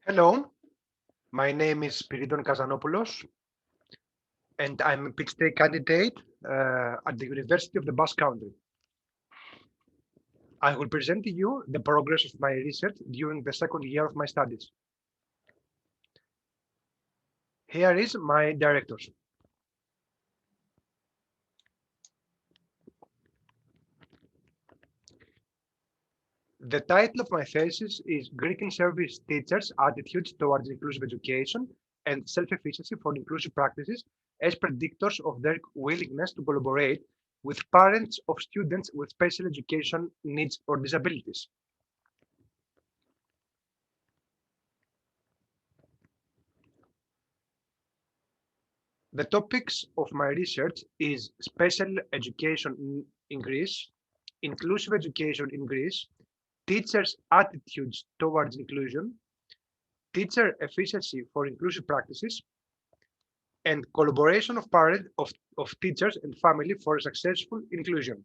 Hello, my name is Spyridon Kazanopoulos, and I'm a PhD candidate at the University of the Basque Country. I will present to you the progress of my research during the second year of my studies. Here is my directors. The title of my thesis is Greek and Service Teachers' Attitudes Towards Inclusive Education and Self-Efficacy for Inclusive Practices as Predictors of Their Willingness to Collaborate with Parents of Students with Special Education Needs or Disabilities. The topics of my research is special education in Greece, inclusive education in Greece, teachers' attitudes towards inclusion, teacher efficiency for inclusive practices, and collaboration of parents of teachers and family for successful inclusion.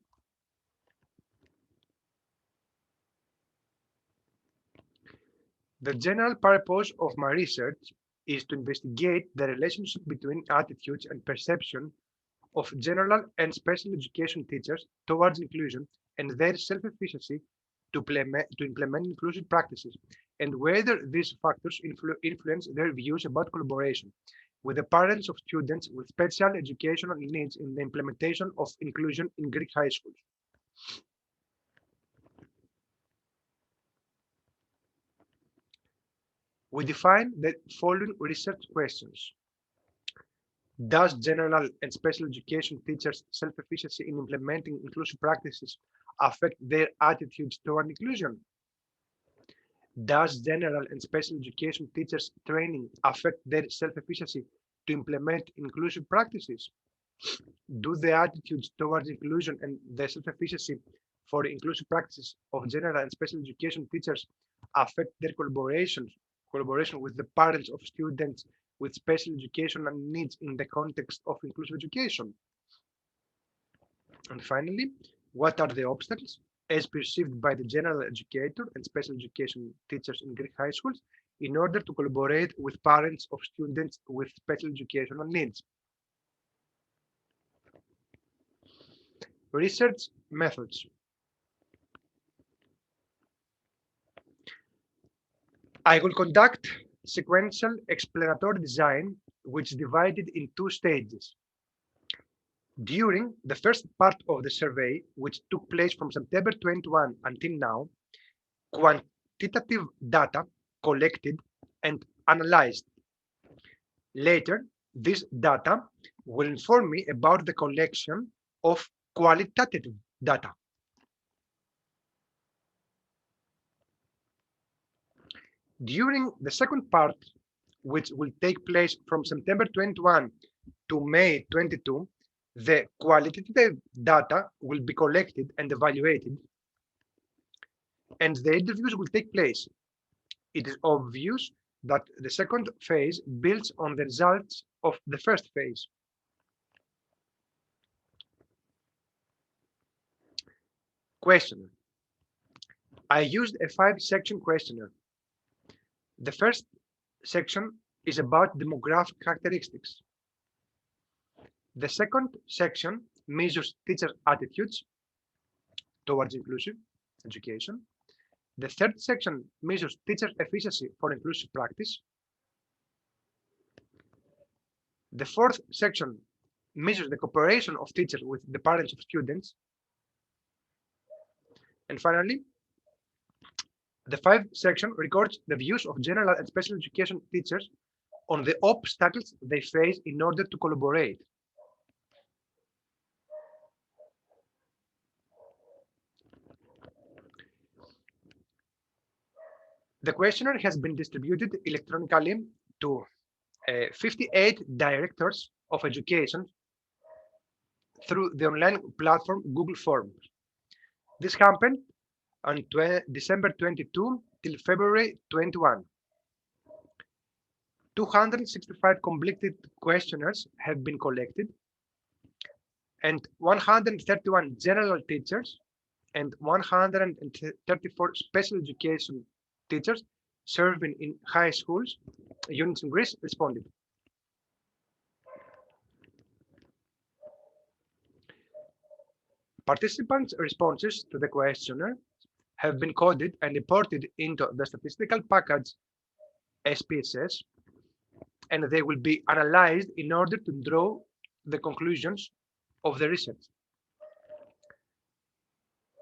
The general purpose of my research is to investigate the relationship between attitudes and perception of general and special education teachers towards inclusion and their self-efficacy to implement inclusive practices, and whether these factors influence their views about collaboration with the parents of students with special educational needs in the implementation of inclusion in Greek high schools. We define the following research questions. Does general and special education teachers' self-efficacy in implementing inclusive practices affect their attitudes toward inclusion? Does general and special education teachers' training affect their self-efficacy to implement inclusive practices? Do the attitudes towards inclusion and the self-efficacy for inclusive practices of general and special education teachers affect their collaboration with the parents of students with special educational needs in the context of inclusive education? And finally, what are the obstacles as perceived by the general educator and special education teachers in Greek high schools in order to collaborate with parents of students with special educational needs? Research methods. I will conduct sequential explanatory design, which is divided in two stages. During the first part of the survey, which took place from September 21 until now, quantitative data collected and analyzed. Later, this data will inform me about the collection of qualitative data. During the second part, which will take place from September 21 to May 22, the qualitative data will be collected and evaluated, and the interviews will take place. It is obvious that the second phase builds on the results of the first phase. Questionnaire. I used a 5-section questionnaire. The first section is about demographic characteristics. The second section measures teacher attitudes towards inclusive education. The third section measures teacher efficiency for inclusive practice. The fourth section measures the cooperation of teachers with the parents of students. And finally, the fifth section records the views of general and special education teachers on the obstacles they face in order to collaborate. The questionnaire has been distributed electronically to 58 directors of education through the online platform Google Forms. This happened on December 22 till February 21. 265 completed questionnaires have been collected, and 131 general teachers and 134 special education teachers serving in high schools units in Greece responded. Participants' responses to the questionnaire have been coded and imported into the statistical package SPSS, and they will be analyzed in order to draw the conclusions of the research.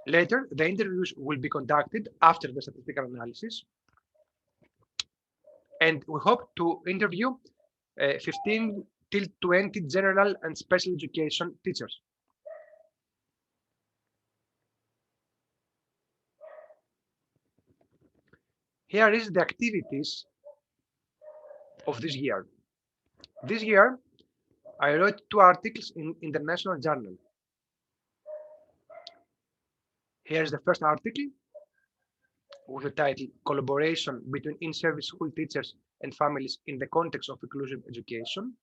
Later, the interviews will be conducted after the statistical analysis, and we hope to interview 15 till 20 general and special education teachers. Here is the activities of this year. This year, I wrote 2 articles in international journal. Here's the first article with the title Collaboration between in-service school teachers and families in the context of inclusive education,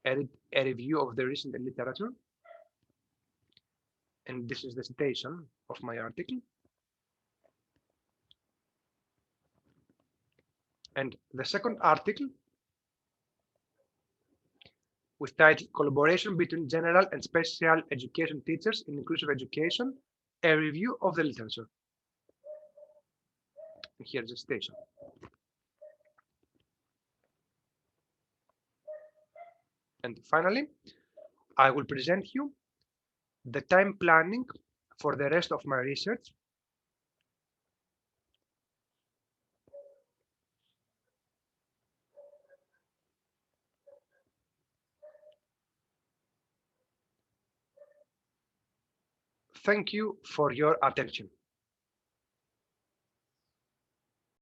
a review of the recent literature. And this is the citation of my article. And the second article with title Collaboration between general and special education teachers in inclusive education, a review of the literature. And here's the citation. And finally, I will present you the time planning for the rest of my research. Thank you for your attention.